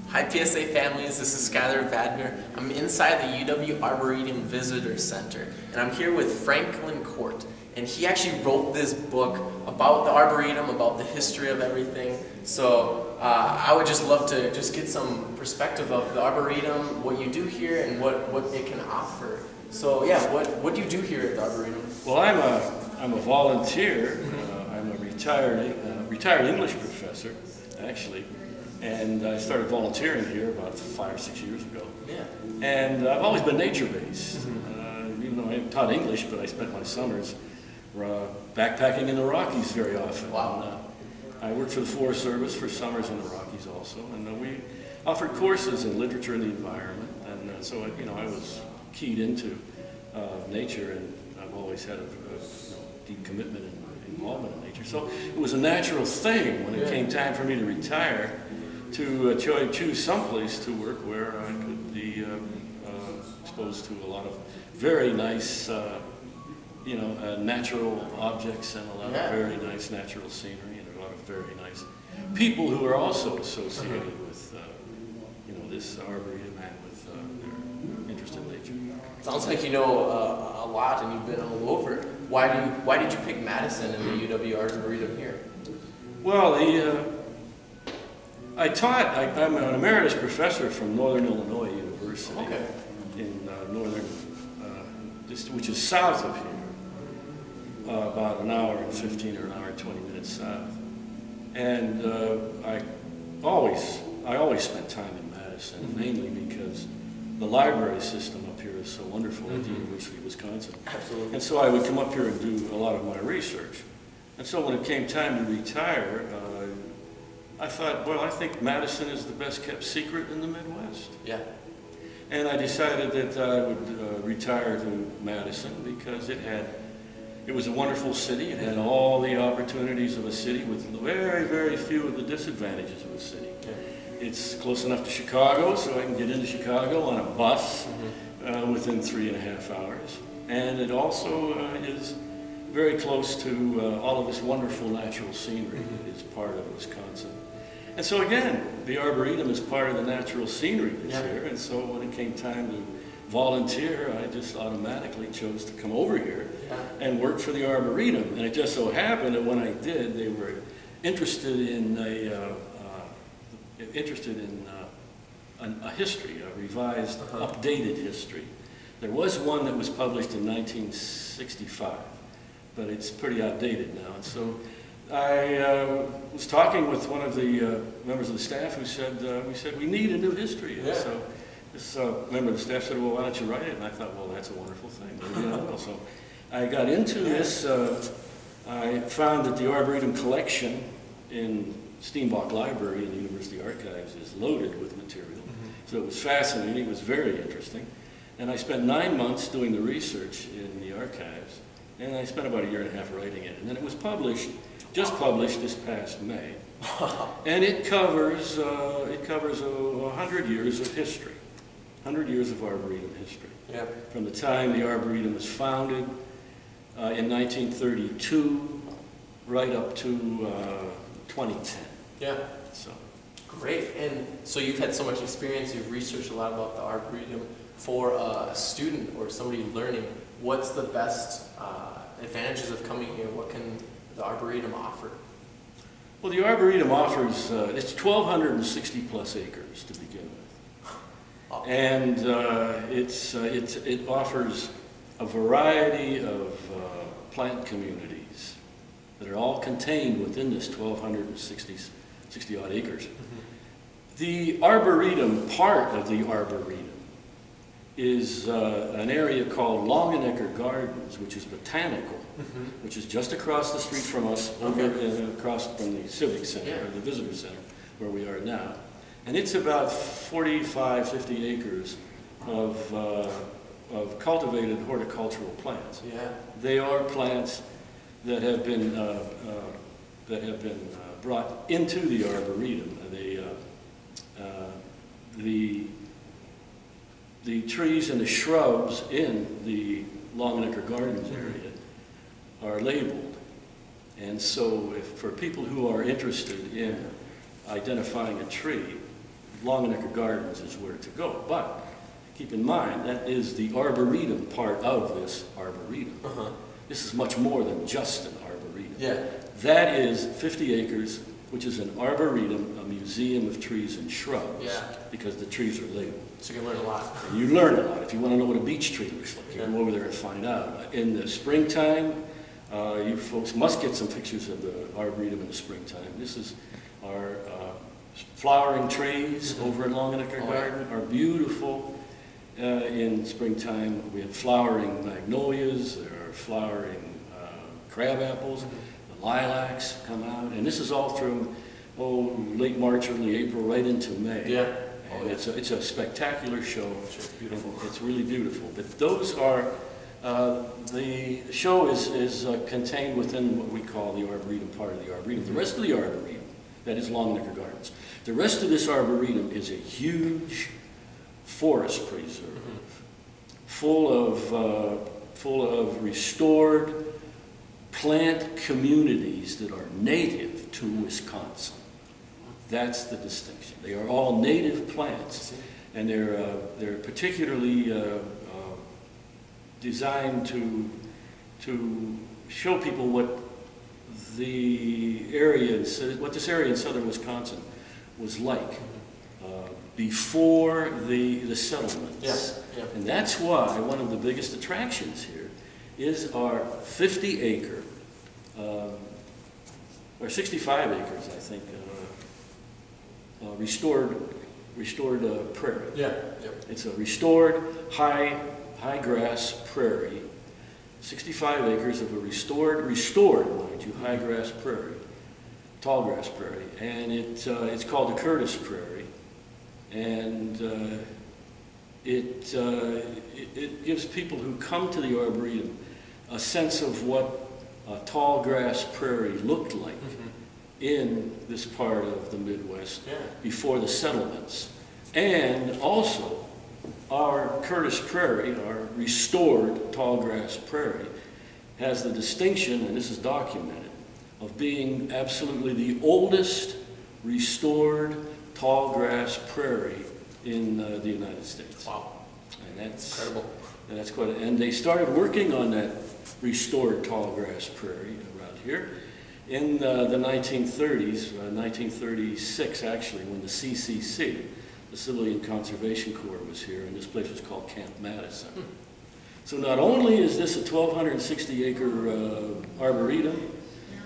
Hi PSA families, this is Skylar Vadner. I'm inside the UW Arboretum Visitor Center and I'm here with Franklin Court, and he actually wrote this book about the Arboretum, about the history of everything. So I would just love to just get some perspective of the Arboretum, what you do here and what it can offer. So yeah, what do you do here at the Arboretum? Well, I'm a volunteer. I'm a retired English professor, actually. And I started volunteering here about 5 or 6 years ago. Yeah. And I've always been nature-based. Even though I taught English, but I spent my summers backpacking in the Rockies very often. Wow. I worked for the Forest Service for summers in the Rockies also, and we offered courses in literature and the environment. And so I was keyed into nature, and I've always had a deep commitment and involvement in nature. So it was a natural thing when it came time for me to retire to choose someplace to work where I could be exposed to a lot of very nice, natural objects and a lot of very nice natural scenery and a lot of very nice people who are also associated with, this arboretum and with their interest in nature. Sounds like you know a lot and you've been all over. Why did you pick Madison and the UW Arboretum here? Well, I'm an emeritus professor from Northern Illinois University in which is south of here, about an hour and 15 or an hour and 20 minutes south. And I always spent time in Madison, mainly because the library system up here is so wonderful at the University of Wisconsin. Absolutely. And so I would come up here and do a lot of my research. And so when it came time to retire, I thought, well, I think Madison is the best kept secret in the Midwest. Yeah. And I decided that I would retire to Madison because it was a wonderful city. It had all the opportunities of a city with very, very few of the disadvantages of a city. Yeah. It's close enough to Chicago, so I can get into Chicago on a bus within 3.5 hours. And it also is very close to all of this wonderful natural scenery that is part of Wisconsin. And so again, the Arboretum is part of the natural scenery that's here, and so when it came time to volunteer, I just automatically chose to come over here and work for the Arboretum. And it just so happened that when I did, they were interested in a history, a revised, updated history. There was one that was published in 1965, but it's pretty outdated now. And so I was talking with one of the members of the staff who said, we need a new history. And so this member of the staff said, well, why don't you write it? And I thought, well, that's a wonderful thing. Maybe I will. So I got into this. I found that the Arboretum collection in Steenbock Library in the University Archives is loaded with material. So it was fascinating. It was very interesting. And I spent 9 months doing the research in the archives. And I spent about 1.5 years writing it. And then it was just published this past May. And it covers 100 years of history, 100 years of Arboretum history. Yeah. From the time the Arboretum was founded in 1932, right up to 2010. Yeah. So. Great. And so you've had so much experience, you've researched a lot about the Arboretum. For a student or somebody learning, what's the best advantages of coming here? What can the Arboretum offer? Well, the Arboretum offers, it's 1,260 plus acres to begin with. And it offers a variety of plant communities that are all contained within this 1,260 odd acres. The Arboretum, part of the Arboretum, is an area called Longenecker Gardens, which is botanical, which is just across the street from us, across from the Civic Center, or the Visitor Center, where we are now. And it's about 45, 50 acres of cultivated horticultural plants. Yeah. They are plants that have been brought into the Arboretum. The trees and the shrubs in the Longenecker Gardens area are labeled. And so for people who are interested in identifying a tree, Longenecker Gardens is where to go. But keep in mind, that is the arboretum part of this arboretum. This is much more than just an arboretum. Yeah. That is 50 acres, which is an arboretum, a museum of trees and shrubs, Yeah. because the trees are labeled. So you can learn a lot. And you learn a lot. If you want to know what a beech tree looks like, you go over there and find out. In the springtime, you folks must get some pictures of the arboretum in the springtime. This is our flowering trees over in Longenecker Garden are beautiful. In springtime, we have flowering magnolias, there are flowering crab apples, the lilacs come out, and this is all through late March, early April, right into May. Yeah. And it's a spectacular show. It's beautiful. It's really beautiful. But those are, the show is contained within what we call the arboretum part of the arboretum. The rest of the arboretum, that is Longenecker Gardens. The rest of this arboretum is a huge forest preserve, full of restored plant communities that are native to Wisconsin. That's the distinction. They are all native plants, and they're particularly designed to show people what the area, what this area in southern Wisconsin was like before the settlements. Yeah. And that's why one of the biggest attractions here is our 50-acre, or 65 acres, I think, restored prairie. Yeah. Yep. It's a restored high grass prairie, 65 acres of a restored, mind you, high grass prairie, tall grass prairie, and it's called the Curtis Prairie, and it gives people who come to the Arboretum a sense of what a tall grass prairie looked like in this part of the Midwest before the settlements. And also, our Curtis Prairie, our restored tall grass prairie, has the distinction, and this is documented, of being absolutely the oldest restored tall grass prairie in the United States. Wow. And that's incredible. And that's quite. And they started working on that restored tall grass prairie around here in the 1930s, 1936 actually, when the CCC, the Civilian Conservation Corps, was here, and this place was called Camp Madison. So not only is this a 1,260-acre arboretum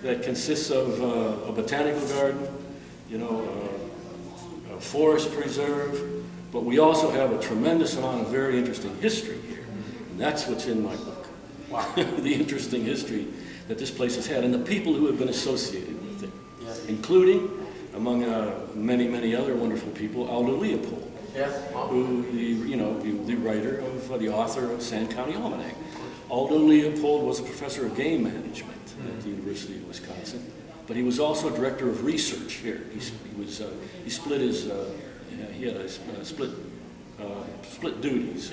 that consists of a botanical garden, a forest preserve, but we also have a tremendous amount of very interesting history here. And that's what's in my book. Wow. The interesting history that this place has had and the people who have been associated with it, including, among many, many other wonderful people, Aldo Leopold, who the writer of, the author of Sand County Almanac. Aldo Leopold was a professor of game management at the University of Wisconsin, but he was also director of research here. He split his he had a split duties.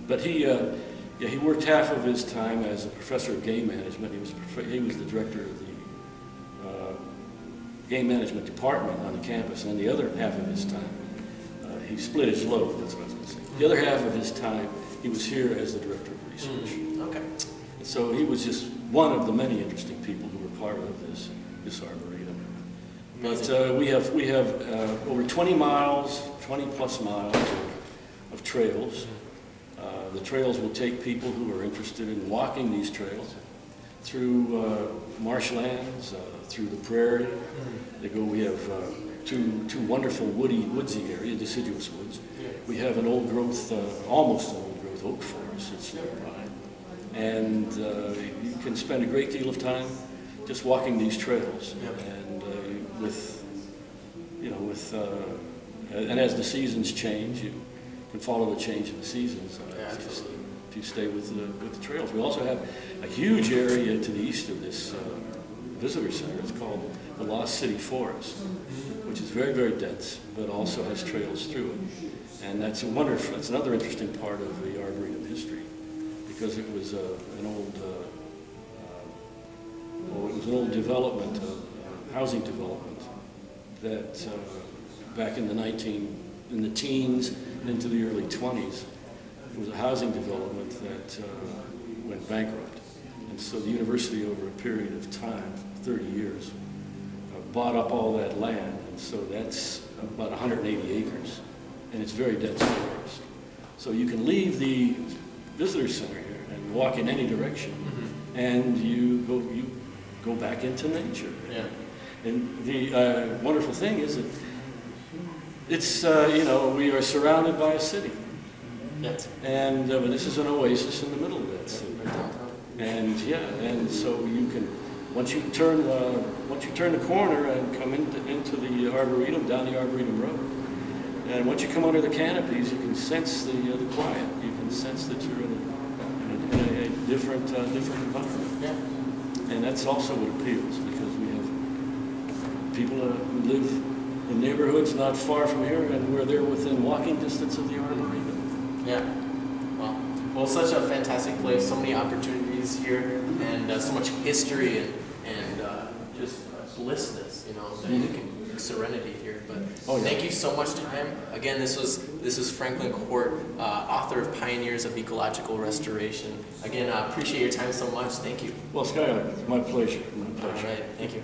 But he worked half of his time as a professor of game management. He was the director of the game management department on the campus, and the other half of his time, he split his load, that's what I was going to say. The other half of his time, he was here as the director of research. Okay. And so he was just one of the many interesting people who were part of this arboretum. But we have over 20 plus miles of trails. The trails will take people who are interested in walking these trails through marshlands, through the prairie. We have two wonderful woodsy areas, deciduous woods. We have an old growth, almost an old growth oak forest that's nearby. And you can spend a great deal of time just walking these trails. And and as the seasons change, you can follow the change of the seasons if you stay with the trails. We also have a huge area to the east of this visitor center. It's called the Lost City Forest, which is very, very dense, but also has trails through it. And that's another interesting part of the Arboretum history, because it was an old development, housing development that back in the teens into the early 20s, it was a housing development that went bankrupt. And so the university, over a period of time, 30 years, bought up all that land. And so that's about 180 acres. And it's very dense forest. So you can leave the visitor center here and walk in any direction, and you go back into nature. Yeah. And the wonderful thing is that it's, you know, we are surrounded by a city. Yeah. And but this is an oasis in the middle of that city. And yeah, and so you can, once you turn the corner and come into the Arboretum, down the Arboretum Road, and once you come under the canopies, you can sense the quiet. You can sense that you're in a different environment. Yeah. And that's also what appeals, because we have people who live in neighborhoods not far from here, and we're there within walking distance of the Arboretum. Yeah. Well, such a fantastic place, so many opportunities here, and so much history and just blissness, you know, that you can, serenity here. But thank you so much, Time. Again, this is Franklin Court, author of Pioneers of Ecological Restoration. Again, I appreciate your time so much. Thank you. Well, Skylar, it's my pleasure. My pleasure. All right. Thank you.